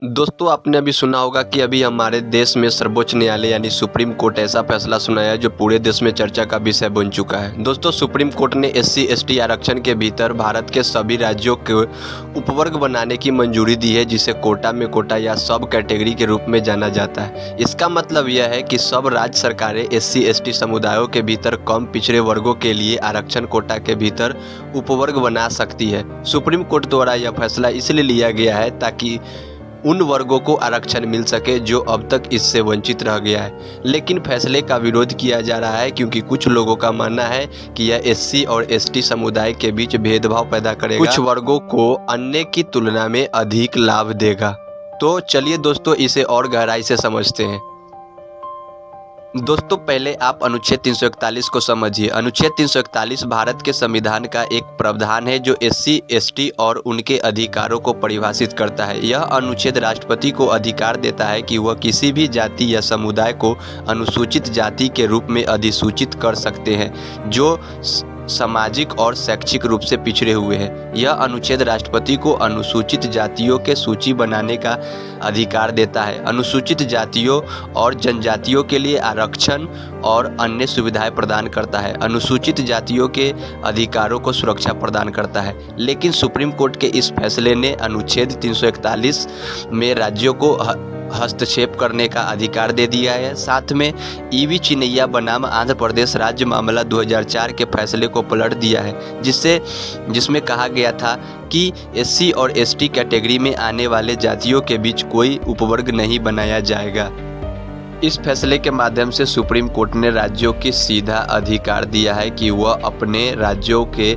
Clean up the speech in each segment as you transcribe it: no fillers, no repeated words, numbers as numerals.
दोस्तों, आपने अभी सुना होगा कि अभी हमारे देश में सर्वोच्च न्यायालय यानी सुप्रीम कोर्ट ऐसा फैसला सुनाया जो पूरे देश में चर्चा का विषय बन चुका है। दोस्तों, सुप्रीम कोर्ट ने एससी एसटी आरक्षण के भीतर भारत के सभी राज्यों को उपवर्ग बनाने की मंजूरी दी है, जिसे कोटा में कोटा या सब कैटेगरी के रूप में जाना जाता है। इसका मतलब यह है कि सब राज्य सरकारें एससी एसटी समुदायों के भीतर कम पिछड़े वर्गों के लिए आरक्षण कोटा के भीतर उपवर्ग बना सकती है। सुप्रीम कोर्ट द्वारा यह फैसला इसलिए लिया गया है ताकि उन वर्गों को आरक्षण मिल सके जो अब तक इससे वंचित रह गया है। लेकिन फैसले का विरोध किया जा रहा है क्योंकि कुछ लोगों का मानना है कि यह एससी और एसटी समुदाय के बीच भेदभाव पैदा करेगा, कुछ वर्गों को अन्य की तुलना में अधिक लाभ देगा। तो चलिए दोस्तों, इसे और गहराई से समझते हैं। दोस्तों, पहले आप अनुच्छेद 341 को समझिए। अनुच्छेद 341 भारत के संविधान का एक प्रावधान है जो एससी एसटी और उनके अधिकारों को परिभाषित करता है। यह अनुच्छेद राष्ट्रपति को अधिकार देता है कि वह किसी भी जाति या समुदाय को अनुसूचित जाति के रूप में अधिसूचित कर सकते हैं जो सामाजिक और शैक्षिक रूप से पिछड़े हुए हैं। यह अनुच्छेद राष्ट्रपति को अनुसूचित जातियों के सूची बनाने का अधिकार देता है, अनुसूचित जातियों और जनजातियों के लिए आरक्षण और अन्य सुविधाएं प्रदान करता है, अनुसूचित जातियों के अधिकारों को सुरक्षा प्रदान करता है। लेकिन सुप्रीम कोर्ट के इस फैसले ने अनुच्छेद 341 में राज्यों को हस्तक्षेप करने का अधिकार दे दिया है। साथ में ईवी चिन्नैया बनाम आंध्र प्रदेश राज्य मामला 2004 के फैसले को पलट दिया है, जिसमें कहा गया था कि एससी और एसटी कैटेगरी में आने वाले जातियों के बीच कोई उपवर्ग नहीं बनाया जाएगा। इस फैसले के माध्यम से सुप्रीम कोर्ट ने राज्यों को सीधा अधिकार दिया है कि वह अपने राज्यों के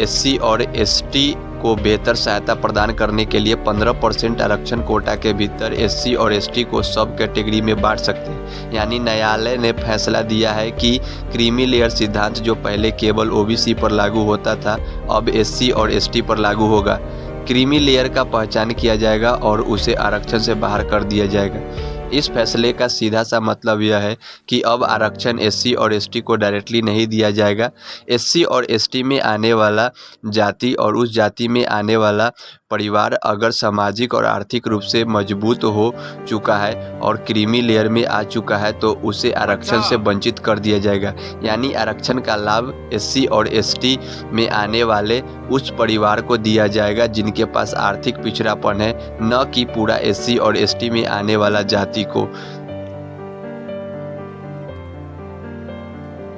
एससी और एसटी को बेहतर सहायता प्रदान करने के लिए 15% आरक्षण कोटा के भीतर एससी और एसटी को सब कैटेगरी में बांट सकते हैं। यानी न्यायालय ने फैसला दिया है कि क्रीमी लेयर सिद्धांत जो पहले केवल ओबीसी पर लागू होता था, अब एससी और एसटी पर लागू होगा। क्रीमी लेयर का पहचान किया जाएगा और उसे आरक्षण से बाहर कर दिया जाएगा। इस फैसले का सीधा सा मतलब यह है कि अब आरक्षण एससी और एसटी को डायरेक्टली नहीं दिया जाएगा। एससी और एसटी में आने वाला जाति और उस जाति में आने वाला परिवार अगर सामाजिक और आर्थिक रूप से मजबूत हो चुका है और क्रीमी लेयर में आ चुका है तो उसे आरक्षण से वंचित कर दिया जाएगा। यानी आरक्षण का लाभ एससी और एसटी में आने वाले उस परिवार को दिया जाएगा जिनके पास आर्थिक पिछड़ापन है, न कि पूरा एससी और एसटी में आने वाला जाति को।